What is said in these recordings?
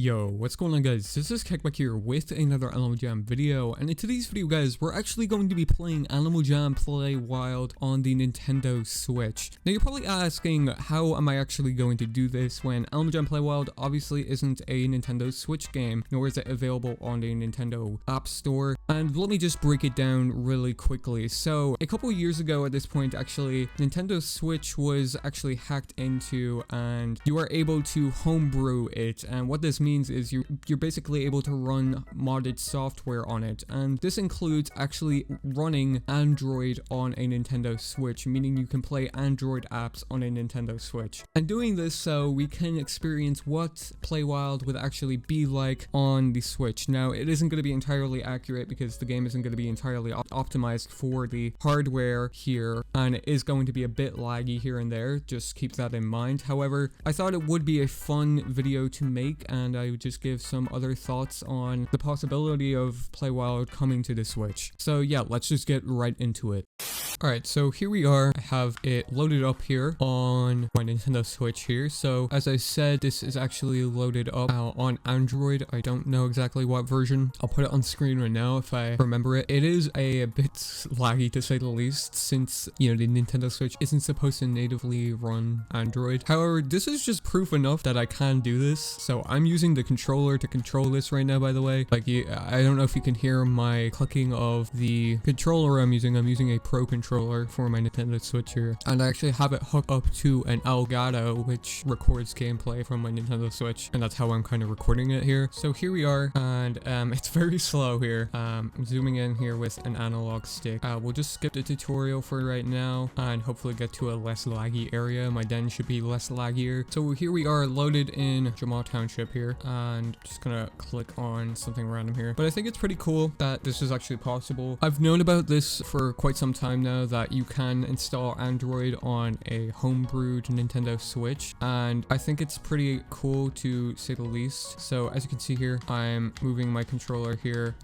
Yo, what's going on guys? This is Kickback here with another Animal Jam video, and in today's video guys, we're actually going to be playing Animal Jam Play Wild on the Nintendo Switch. Now you're probably asking, how am I actually going to do this when Animal Jam Play Wild obviously isn't a Nintendo Switch game, nor is it available on the Nintendo App Store. And let me just break it down really quickly. So a couple years ago at this point, actually, Nintendo Switch was actually hacked into and you are able to homebrew it, and what this means is you're basically able to run modded software on it, and this includes actually running Android on a Nintendo Switch, meaning you can play Android apps on a Nintendo Switch. And doing this so we can experience what Play Wild would actually be like on the Switch. Now it isn't going to be entirely accurate because the game isn't going to be entirely optimized for the hardware here, and it is going to be a bit laggy here and there, just keep that in mind. However, I thought it would be a fun video to make, and I would just give some other thoughts on the possibility of Play Wild coming to the Switch. So yeah, let's just get right into it. Alright, so here we are. I have it loaded up here on my Nintendo Switch here. So as I said, this is actually loaded up on Android. I don't know exactly what version. I'll put it on screen right now if I remember it. It is a bit laggy to say the least, since, you know, the Nintendo Switch isn't supposed to natively run Android. However, this is just proof enough that I can do this. So I'm using the controller to control this right now, by the way. Like, I don't know if you can hear my clicking of the controller I'm using. I'm using a Pro controller for my Nintendo Switch here, and I actually have it hooked up to an Elgato, which records gameplay from my Nintendo Switch, and that's how I'm kind of recording it here. So here we are, and it's very slow here. I'm zooming in here with an analog stick. We'll just skip the tutorial for right now and hopefully get to a less laggy area. My den should be less laggier. So here we are loaded in Jamal Township here, and just gonna click on something random here. But I think it's pretty cool that this is actually possible. I've known about this for quite some time now, that you can install Android on a homebrewed Nintendo Switch, and I think it's pretty cool to say the least. So as you can see here, I'm moving my controller here,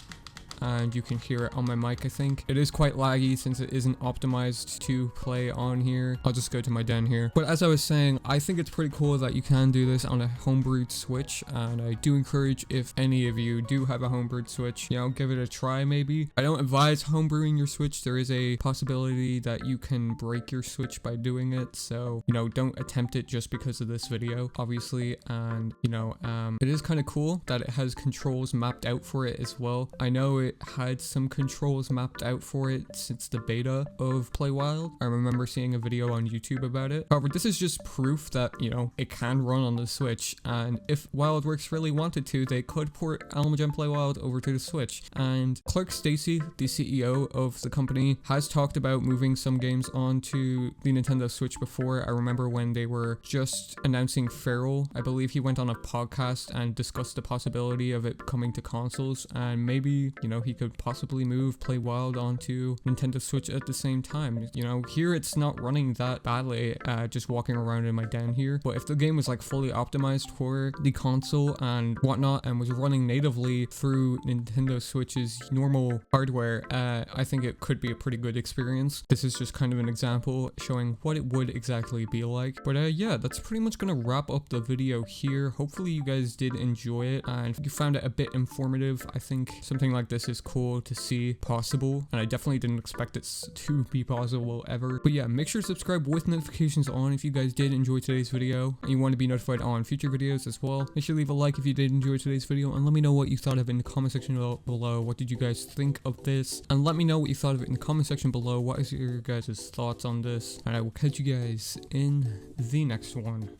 and you can hear it on my mic. I think it is quite laggy since it isn't optimized to play on here. I'll just go to my den here. But as I was saying, I think it's pretty cool that you can do this on a homebrewed Switch, and I do encourage, if any of you do have a homebrewed Switch, you know, give it a try maybe. I don't advise homebrewing your Switch. There is a possibility that you can break your Switch by doing it, so, you know, don't attempt it just because of this video, obviously. And, you know, it is kind of cool that it has controls mapped out for it as well. I know it had some controls mapped out for it since the beta of Play Wild. I remember seeing a video on YouTube about it. However, this is just proof that, you know, it can run on the Switch, and if WildWorks really wanted to, they could port Animal Jam Play Wild over to the Switch. And Clark Stacy, the CEO of the company, has talked about moving some games onto the Nintendo Switch before. I remember when they were just announcing Fer.al, I believe he went on a podcast and discussed the possibility of it coming to consoles, and maybe, you know, he could possibly move Play Wild onto Nintendo Switch at the same time. You know, here it's not running that badly, just walking around in my den here. But if the game was like fully optimized for the console and whatnot, and was running natively through Nintendo Switch's normal hardware, I think it could be a pretty good experience. This is just kind of an example showing what it would exactly be like. But yeah, that's pretty much gonna wrap up the video here. Hopefully you guys did enjoy it, and if you found it a bit informative, I think something like this is cool to see possible, and I definitely didn't expect it to be possible ever. But yeah, make sure to subscribe with notifications on if you guys did enjoy today's video and you want to be notified on future videos as well. Make sure to leave a like if you did enjoy today's video, and let me know what you thought of it in the comment section below. What did you guys think of this? And let me know what you thought of it in the comment section below. What is your guys' thoughts on this? And I will catch you guys in the next one.